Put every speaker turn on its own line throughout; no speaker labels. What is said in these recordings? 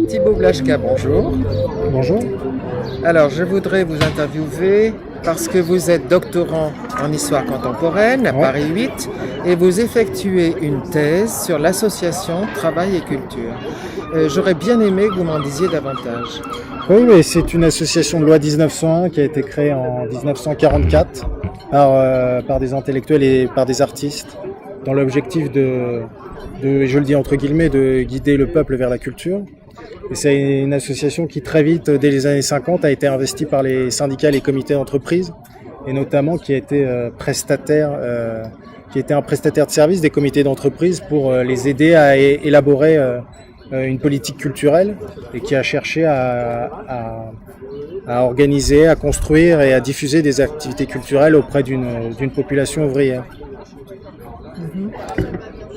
Thibaut Blachka, bonjour.
Bonjour.
Alors, je voudrais vous interviewer parce que vous êtes doctorant en histoire contemporaine à
Ouais.
Paris 8 et vous effectuez une thèse sur l'association Travail et Culture. J'aurais bien aimé que vous m'en disiez davantage.
Oui, mais c'est une association de loi 1901 qui a été créée en 1944 par des intellectuels et par des artistes dans l'objectif je le dis entre guillemets, de guider le peuple vers la culture. Et c'est une association qui très vite, dès les années 50, a été investie par les syndicats et les comités d'entreprise, et notamment qui a été un prestataire de service des comités d'entreprise pour les aider à élaborer une politique culturelle, et qui a cherché à organiser, à construire et à diffuser des activités culturelles auprès d'une population ouvrière.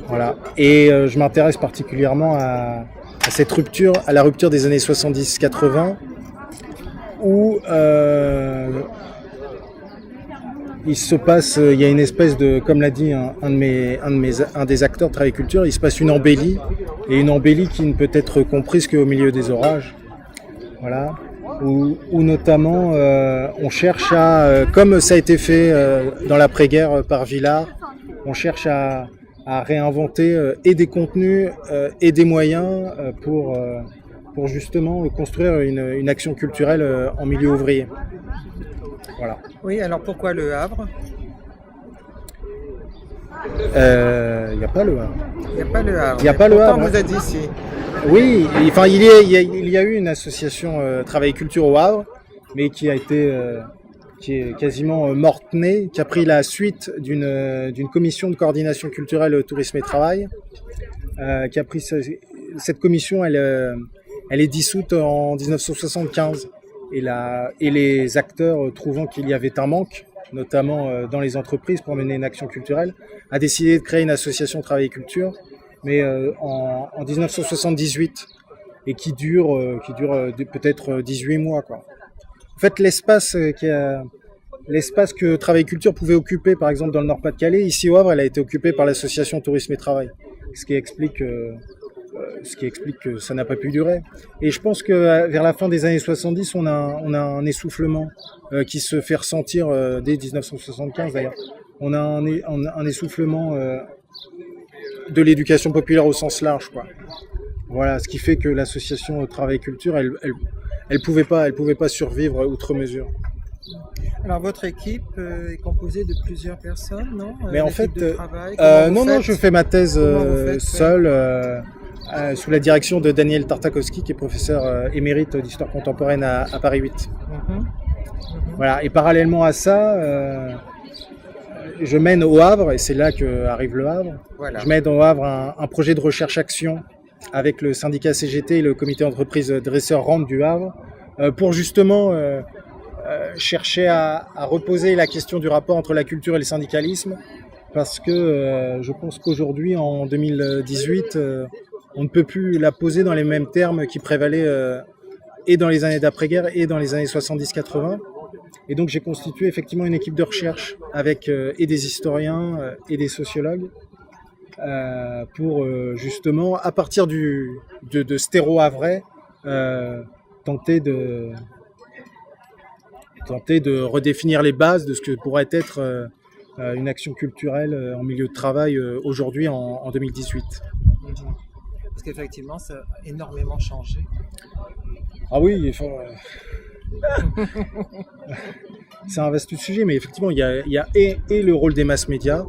Voilà. Et je m'intéresse particulièrement à cette rupture, à la rupture des années 70-80, où il y a une espèce de, comme l'a dit un des acteurs de Travail et Culture, il se passe une embellie, et une embellie qui ne peut être comprise qu'au milieu des orages. Voilà. Où notamment on cherche comme ça a été fait dans l'après-guerre par Villard, on cherche à réinventer et des contenus et des moyens pour justement construire une action culturelle en milieu ouvrier. Voilà.
Oui, alors pourquoi Le Havre?
Il n'y a pas le Havre.
Il n'y a pas Le Havre.
Il n'y a pas le
Pourtant,
Havre.
vous êtes ici.
Oui, enfin il y a eu une association Travail et Culture au Havre, mais qui est quasiment morte-née, qui a pris la suite d'une commission de coordination culturelle, tourisme et travail, qui a pris cette commission, elle est dissoute en 1975, et les acteurs, trouvant qu'il y avait un manque, notamment dans les entreprises, pour mener une action culturelle, a décidé de créer une association Travail et Culture, mais en 1978, et qui dure peut-être 18 mois, quoi. En fait, l'espace que Travail et Culture pouvait occuper, par exemple dans le Nord-Pas-de-Calais, ici au Havre, elle a été occupée par l'association Tourisme et Travail, ce qui explique que ça n'a pas pu durer. Et je pense que vers la fin des années 70, on a un essoufflement qui se fait ressentir dès 1975 d'ailleurs. On a un essoufflement de l'éducation populaire au sens large, quoi. Voilà, ce qui fait que l'association Travail et Culture, elle pouvait pas survivre outre mesure.
Alors votre équipe est composée de plusieurs personnes, non?
Mais en fait,
non,
je fais ma thèse seul,
ouais.
sous la direction de Daniel Tartakovsky, qui est professeur émérite d'histoire contemporaine à Paris 8. Voilà, et parallèlement à ça, je mène au Havre, et c'est là qu'arrive Le Havre.
Voilà.
Je mène au Havre un projet de recherche-action avec le syndicat CGT et le comité d'entreprise dresseur-rente du Havre, pour justement chercher à reposer la question du rapport entre la culture et le syndicalisme, parce que je pense qu'aujourd'hui, en 2018, on ne peut plus la poser dans les mêmes termes qui prévalaient et dans les années d'après-guerre et dans les années 70-80. Et donc j'ai constitué effectivement une équipe de recherche avec et des historiens et des sociologues pour justement, à partir de ce terreau havrais, tenter de redéfinir les bases de ce que pourrait être une action culturelle en milieu de travail aujourd'hui en 2018.
Parce qu'effectivement, ça a énormément changé.
Ah oui, c'est un vaste sujet, mais effectivement, il y a et le rôle des masses médias,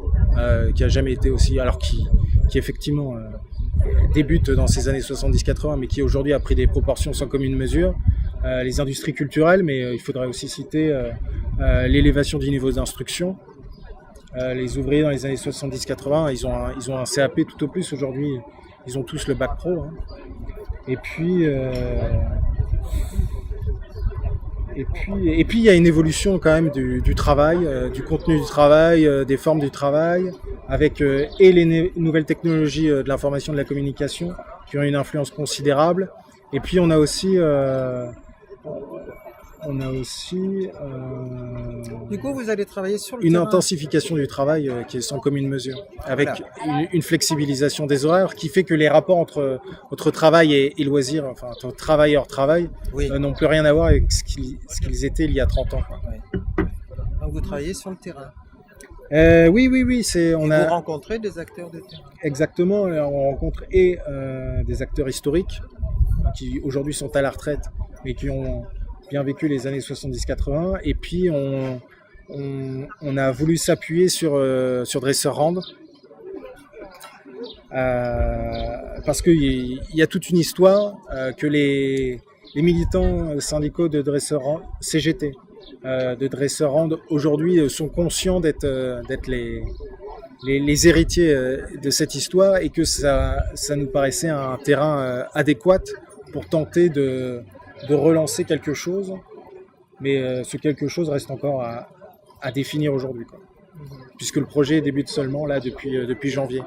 qui a jamais été aussi, alors qui effectivement débute dans ces années 70-80, mais qui aujourd'hui a pris des proportions sans commune mesure, les industries culturelles, mais il faudrait aussi citer l'élévation du niveau d'instruction. Les ouvriers dans les années 70-80, ils ont un CAP tout au plus. Aujourd'hui, ils ont tous le bac pro, hein. Et puis il y a une évolution quand même du travail, du contenu du travail, des formes du travail, avec et les nouvelles technologies de l'information et de la communication qui ont une influence considérable. Et puis on a aussi on a aussi
Du coup, vous allez travailler sur le
une
terrain.
intensification du travail qui est sans commune mesure, avec
Voilà.
une flexibilisation des horaires qui fait que les rapports entre travail et loisirs, enfin entre travail et hors travail,
Oui.
n'ont plus rien à voir avec ce qu'ils étaient il y a 30 ans. Quoi.
Oui. Donc vous travaillez sur le terrain.
Oui, on
Et
a
vous rencontrez des acteurs de terrain.
exactement, on rencontre des acteurs historiques qui aujourd'hui sont à la retraite, mais qui ont bien vécu les années 70-80, et puis on a voulu s'appuyer sur Dresser Rand, parce qu'il y a toute une histoire que les militants syndicaux de Dresser Rand, CGT, de Dresser Rand aujourd'hui sont conscients d'être les héritiers de cette histoire, et que ça nous paraissait un terrain adéquat pour tenter de relancer quelque chose, mais ce quelque chose reste encore à définir aujourd'hui, quoi. Puisque le projet débute seulement là depuis janvier.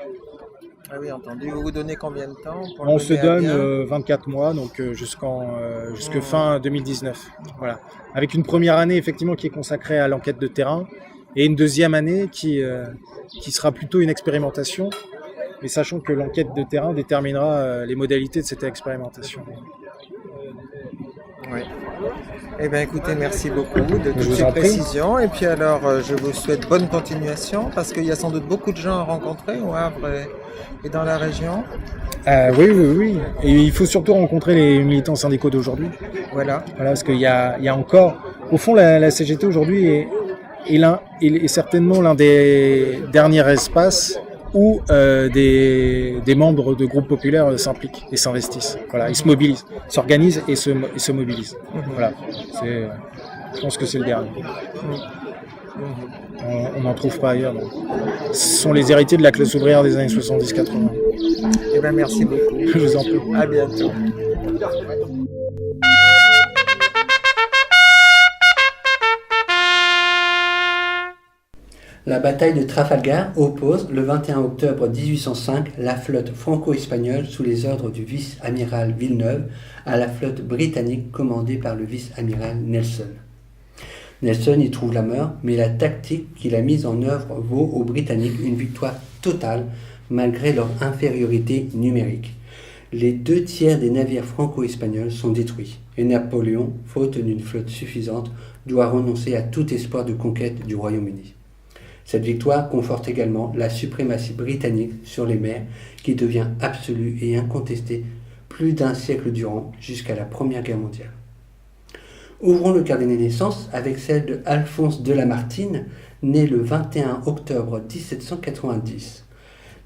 Ah oui, entendu. Vous vous donnez combien de temps pour
On
le
se
mener à
donne
bien
24 mois, donc jusque fin 2019. Voilà. Avec une première année effectivement qui est consacrée à l'enquête de terrain, et une deuxième année qui sera plutôt une expérimentation, mais sachant que l'enquête de terrain déterminera les modalités de cette expérimentation.
Oui. Eh bien, écoutez, merci beaucoup de toutes
vous
ces
en prie.
précisions. Et puis alors, je vous souhaite bonne continuation, parce qu'il y a sans doute beaucoup de gens à rencontrer au Havre et dans la région.
Oui. Et il faut surtout rencontrer les militants syndicaux d'aujourd'hui.
Voilà.
Voilà, parce qu'il y a encore... Au fond, la CGT aujourd'hui est certainement l'un des derniers espaces où des membres de groupes populaires s'impliquent et s'investissent. Voilà, ils se mobilisent, s'organisent et se mobilisent. Voilà, je pense que c'est le dernier. On n'en trouve pas ailleurs. Donc. Ce sont les héritiers de la classe ouvrière des années 70-80.
Eh bien, merci beaucoup.
Je vous en prie.
À bientôt.
La bataille de Trafalgar oppose, le 21 octobre 1805, la flotte franco-espagnole sous les ordres du vice-amiral Villeneuve à la flotte britannique commandée par le vice-amiral Nelson. Nelson y trouve la mort, mais la tactique qu'il a mise en œuvre vaut aux Britanniques une victoire totale malgré leur infériorité numérique. Les 2/3 des navires franco-espagnols sont détruits, et Napoléon, faute d'une flotte suffisante, doit renoncer à tout espoir de conquête du Royaume-Uni. Cette victoire conforte également la suprématie britannique sur les mers, qui devient absolue et incontestée plus d'un siècle durant, jusqu'à la Première Guerre mondiale. Ouvrons le carnet des naissances avec celle de Alphonse de Lamartine, né le 21 octobre 1790.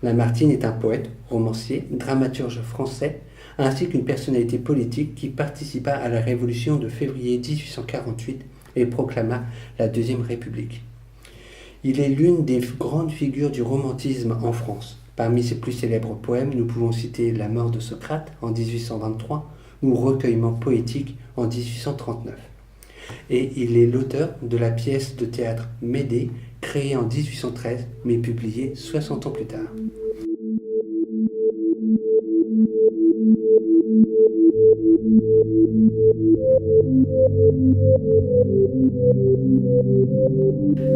Lamartine est un poète, romancier, dramaturge français, ainsi qu'une personnalité politique qui participa à la Révolution de février 1848 et proclama la Deuxième République. Il est l'une des grandes figures du romantisme en France. Parmi ses plus célèbres poèmes, nous pouvons citer La mort de Socrate en 1823 ou Recueillement poétique en 1839. Et il est l'auteur de la pièce de théâtre Médée, créée en 1813, mais publiée 60 ans plus tard.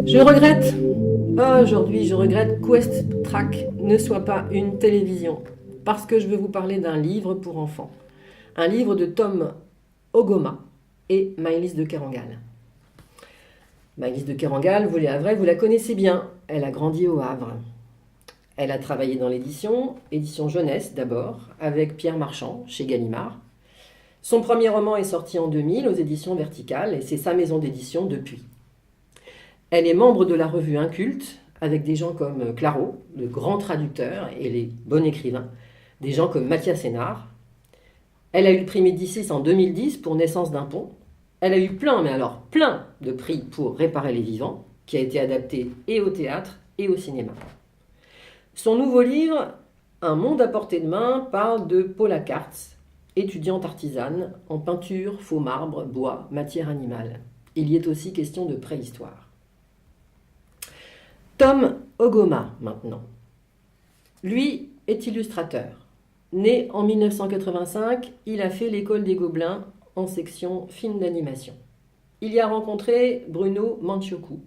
Je regrette, aujourd'hui je regrette qu'Ouest Track ne soit pas une télévision, parce que je veux vous parler d'un livre pour enfants. Un livre de Tom Ogoma et Maëlys de Kerangal. Maëlys de Kerangal, vous les Havrais, vous la connaissez bien, elle a grandi au Havre. Elle a travaillé dans l'édition jeunesse d'abord, avec Pierre Marchand, chez Gallimard. Son premier roman est sorti en 2000 aux éditions Verticales, et c'est sa maison d'édition depuis. Elle est membre de la revue Inculte, avec des gens comme Claro, le grand traducteur et les bons écrivains, des gens comme Mathias Sénard. Elle a eu le prix Médicis en 2010 pour Naissance d'un pont. Elle a eu plein de prix pour Réparer les vivants, qui a été adapté et au théâtre et au cinéma. Son nouveau livre, Un monde à portée de main, parle de Paula Karts, étudiante artisane en peinture, faux marbre, bois, matière animale. Il y est aussi question de préhistoire. Tom Ogoma, maintenant. Lui est illustrateur. Né en 1985, il a fait l'école des Gobelins en section film d'animation. il y a rencontré Bruno Manchioku.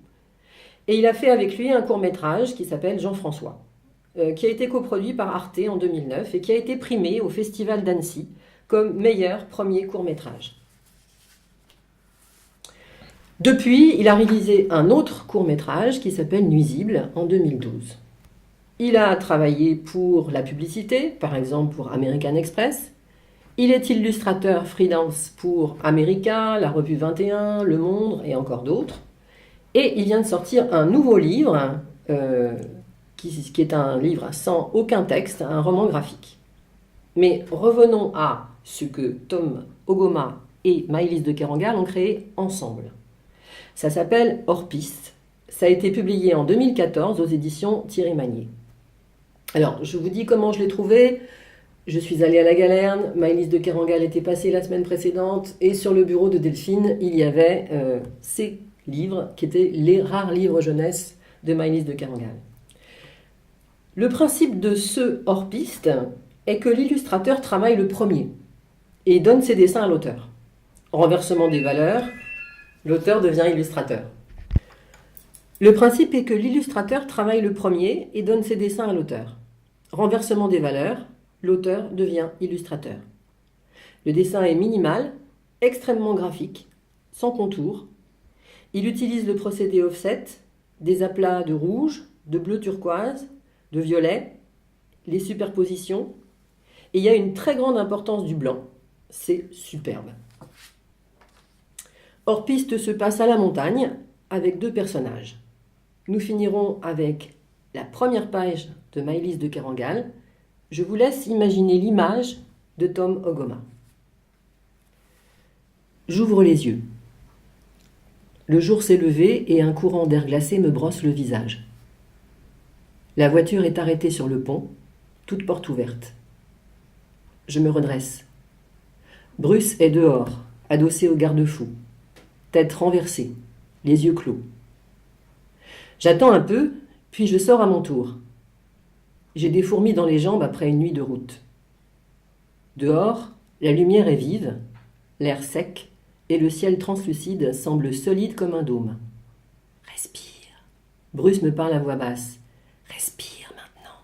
Et il a fait avec lui un court-métrage qui s'appelle Jean-François, qui a été coproduit par Arte en 2009 et qui a été primé au Festival d'Annecy comme meilleur premier court-métrage. Depuis, il a réalisé un autre court-métrage qui s'appelle Nuisible en 2012. Il a travaillé pour la publicité, par exemple pour American Express. Il est illustrateur freelance pour America, la revue 21, Le Monde et encore d'autres. Et il vient de sortir un nouveau livre, qui est un livre sans aucun texte, un roman graphique. Mais revenons à ce que Tom Ogoma et Maëlys de Kerangal ont créé ensemble. Ça s'appelle Hors Piste. Ça a été publié en 2014 aux éditions Thierry Magnier. Alors, je vous dis comment je l'ai trouvé. Je suis allée à la Galerne, Maëlys de Kerangal était passée la semaine précédente, et sur le bureau de Delphine, il y avait ces livres, qui étaient les rares livres jeunesse de Maëlys de Kerangal. Le principe de ce hors-piste est que l'illustrateur travaille le premier et donne ses dessins à l'auteur. Renversement des valeurs, l'auteur devient illustrateur. Le principe est que l'illustrateur travaille le premier et donne ses dessins à l'auteur. Renversement des valeurs, l'auteur devient illustrateur. Le dessin est minimal, extrêmement graphique, sans contour. Il utilise le procédé offset, des aplats de rouge, de bleu turquoise, de violet, les superpositions. Et il y a une très grande importance du blanc. C'est superbe. Hors piste se passe à la montagne avec deux personnages. Nous finirons avec la première page de Maëlys de Kerangal. Je vous laisse imaginer l'image de Tom Ogoma. J'ouvre les yeux. Le jour s'est levé et un courant d'air glacé me brosse le visage. La voiture est arrêtée sur le pont, toute porte ouverte. Je me redresse. Bruce est dehors, adossé au garde-fou, tête renversée, les yeux clos. J'attends un peu, puis je sors à mon tour. J'ai des fourmis dans les jambes après une nuit de route. Dehors, la lumière est vive, l'air sec, et le ciel translucide semble solide comme un dôme. Respire. Bruce me parle à voix basse. Respire maintenant.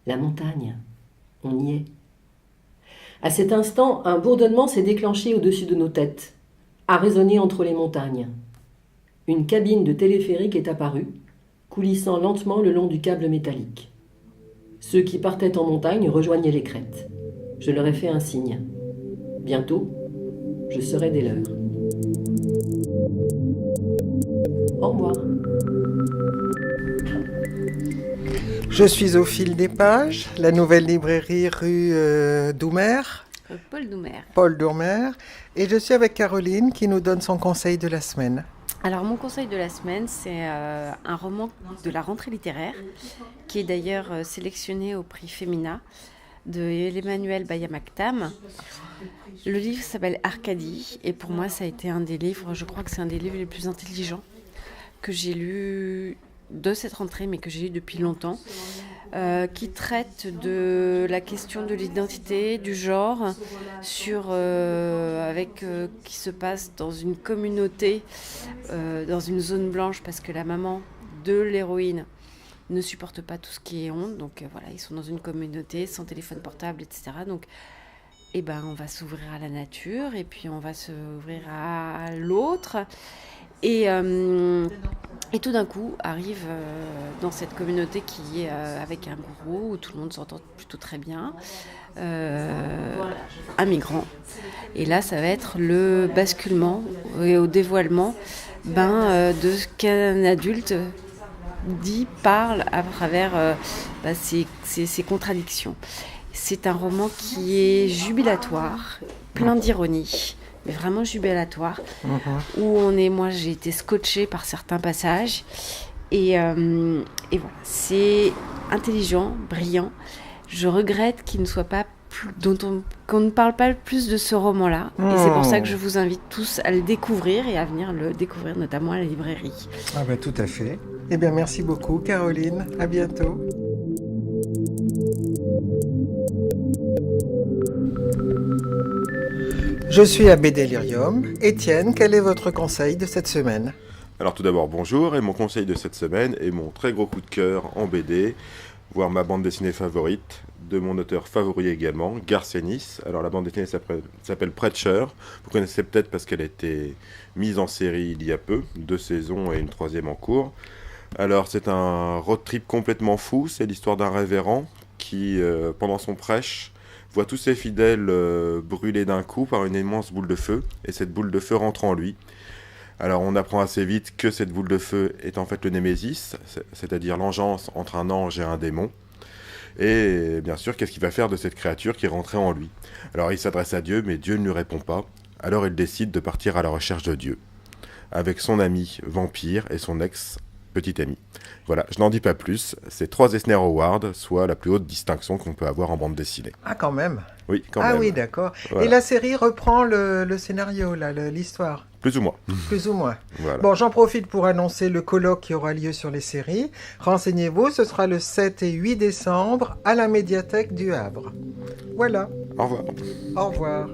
La montagne, on y est. À cet instant, un bourdonnement s'est déclenché au-dessus de nos têtes, a résonné entre les montagnes. Une cabine de téléphérique est apparue, coulissant lentement le long du câble métallique. Ceux qui partaient en montagne rejoignaient les crêtes. Je leur ai fait un signe. Bientôt, je serai des leurs. Au revoir.
Je suis au fil des pages, la nouvelle librairie rue Doumer, Paul Doumer, et je suis avec Caroline qui nous donne son conseil de la semaine.
Alors mon conseil de la semaine, c'est un roman de la rentrée littéraire qui est d'ailleurs sélectionné au prix Femina de Emmanuel Bayamaktam. Le livre s'appelle Arcadie et pour moi ça a été un des livres, je crois que c'est un des livres les plus intelligents que j'ai lu de cette rentrée mais que j'ai lu depuis longtemps, qui traite de la question de l'identité, du genre, qui se passe dans une communauté, dans une zone blanche parce que la maman de l'héroïne ne supporte pas tout ce qui est honte, donc voilà, ils sont dans une communauté sans téléphone portable, etc. Donc, on va s'ouvrir à la nature et puis on va s'ouvrir à l'autre. Et tout d'un coup arrive dans cette communauté qui est avec un gourou où tout le monde s'entend plutôt très bien, un migrant. Et là, ça va être le basculement et au dévoilement de ce qu'un adulte parle à travers ces contradictions. C'est un roman qui est jubilatoire, plein d'ironie, mais vraiment jubilatoire, où j'ai été scotchée par certains passages, et voilà, c'est intelligent, brillant. Je regrette qu'il ne soit pas qu'on ne parle pas plus de ce roman-là, et c'est pour ça que je vous invite tous à le découvrir et à venir le découvrir, notamment à la librairie.
Ah ben tout à fait. Eh bien merci beaucoup Caroline, à bientôt. Je suis à Délirium. Étienne, quel est votre conseil de cette semaine?
Alors tout d'abord, bonjour, et mon conseil de cette semaine est mon très gros coup de cœur en BD, voire ma bande dessinée favorite, de mon auteur favori également, Garcenis. Alors la bande dessinée s'appelle Preacher, vous connaissez peut-être parce qu'elle a été mise en série il y a peu, 2 saisons et une 3e en cours. Alors c'est un road trip complètement fou, c'est l'histoire d'un révérend qui, pendant son prêche, voit tous ses fidèles brûlés d'un coup par une immense boule de feu, et cette boule de feu rentre en lui. Alors on apprend assez vite que cette boule de feu est en fait le Némésis, c'est-à-dire l'engeance entre un ange et un démon. Et bien sûr, qu'est-ce qu'il va faire de cette créature qui est rentrée en lui? Alors il s'adresse à Dieu, mais Dieu ne lui répond pas. Alors il décide de partir à la recherche de Dieu, avec son ami vampire et son ex-petit ami. Voilà, je n'en dis pas plus, c'est 3 Eisner Awards, soit la plus haute distinction qu'on peut avoir en bande dessinée.
Ah, quand même.
Oui, quand
Ah
même.
oui, d'accord.
Voilà.
Et la série reprend le scénario, là, l'histoire?
Plus ou moins.
Plus ou moins.
Voilà.
Bon, j'en profite pour annoncer le colloque qui aura lieu sur les séries. Renseignez-vous, ce sera le 7 et 8 décembre à la médiathèque du Havre. Voilà.
Au revoir.
Au revoir.